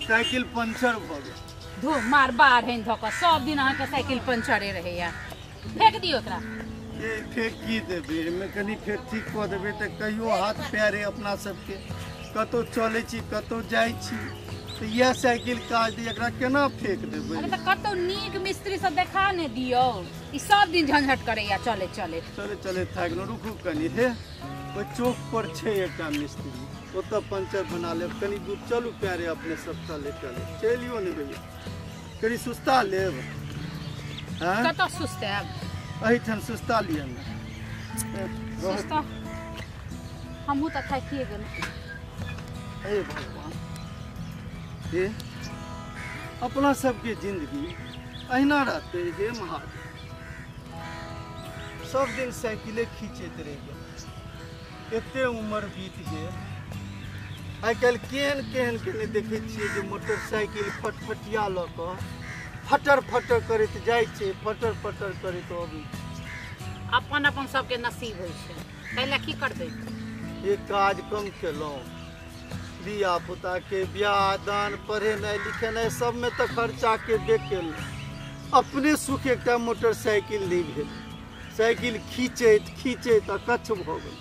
Cycle puncture भ गेल। धो मार बार है धोक सब दिन अहाँ के साइकिल पंचरे रहे या फेंक दियो एकरा। ये फेंक की देबे मैकेनिक फेर ठीक क देबे त कहियो हाथ पैर है अपना सबके कतो चले छी कतो जाय छी तो यह साइकिल काज दी एकरा केना फेंक देबे। अरे त कतो नीक मिस्त्री सब देखा ने दियो ई सब दिन झंझट करे या चले चले थाक न रुकू कनी हे ओ चौक पर छे एकटा मिस्त्री ओत पंचर बना ले कनी दूर चलू प्यारे अपने सब चले चलियो ने भैया कनी सुस्ता लेब। हां कतो सुस्ता अही ठन सुस्ता लिया न सुस्ता हमहु त थाकिए गेल। हे भगवान हे अपना सबके जिंदगी अहिना रहते हे महादेव सब दिन साइकिले खींचते रह गए एते उम्र बीत गए आई कल केहन केहन के नहीं देखे छिए जो मोटरसाइकिल फटफटिया ल क फटर फटर करत जाय छे फटर फटर करत अभी अपन अपन सबके नसीब होय छे कैला की करबे। ये काज कम केलो दिया पुता के ब्याह दान पढ़ेनाइ लिखेनाइ सब में तो खर्चा के देख के अपने सुख एक मोटरसाइकिल नहीं भेल साइकिल खींचत खींचत कच्छ भ गेल।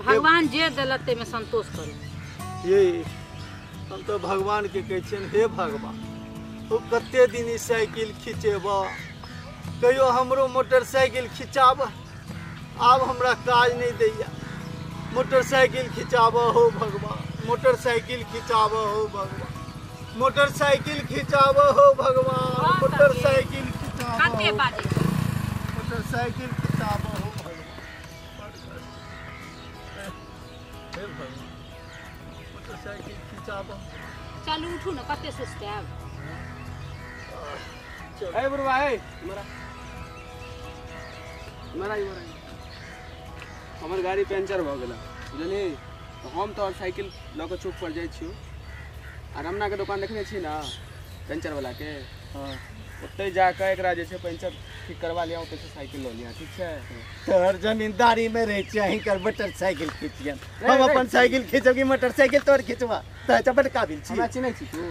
भगवान जे देलते में संतोष करू। ये हम तो भगवान के कहे छियन हे भगवान तो कते दिन ई साइकिल खींचेब कहियो हमरो मोटरसाइकिल खिंचाब आब हमरा काज नहीं दैया मोटरसाइकिल खिंचाब हो भगवान मोटरसाइकिल खिंचाब हो भगवान मोटरसाइकिल खिंचाब हो भगवान मोटरसाइकिल खिंचाब काते बाजे मोटरसाइकिल खिंचाब हो भगवान हे भगवान मोटरसाइकिल खिंचाब चल उठू न कते सुस्त है। ए बुढ़वा ए मरा मरा हमर गाड़ी पंचर भ गेल बुझली तो हम तो साइकिल ल के चौक पर जाय छियो आ रमना के दुकान देखने छी ना पंचर वाला के हां ओते जाके एकरा जे छै पंचर ठीक करवा लिया ओते से साइकिल ल लिया ठीक छै। तोहर जमींदारी में रह चाहिए कर मोटरसाइकिल खींचियन हम अपन साइकिल खींचोगी मोटरसाइकिल तोर खींचवा त चपट काबिल छी हमरा चिन्है छी तू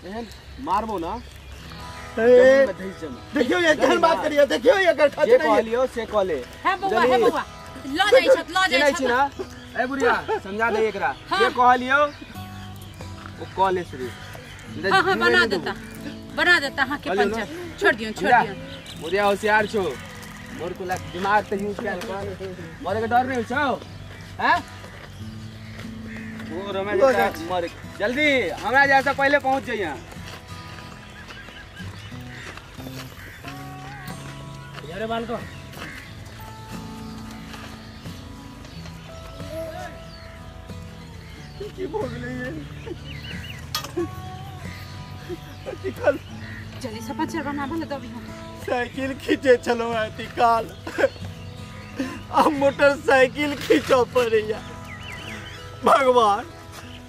एहन मारबो ना देखियो ये केहन बात करियो देखियो ये कर जे कहलियो से कहले है बउवा ल जाय छ ना ए बुढ़िया समझा दे एकरा जे कहलियो ओ कहले श्री हां बना देता हां के पंचर छोड़ दियो बुढ़िया होशियार छो मोर को दिमाग त यूज कर मोरे के डर नहीं छौ हैं वो रमेश मर जल्दी हमरा जैसा पहले पहुंच जाइए। यारे बाल को की भोग ले निकल जल्दी से पंचर बना भले दबी साइकिल खींचे चलो तिकाल अब मोटरसाइकिल खींचो पड़िया भगवान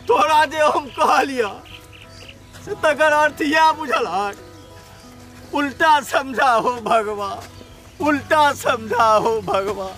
तोरा जे हम कहलिया से तकर अर्थ यह बुझल उल्टा समझा हो भगवान उल्टा समझा हो भगवान।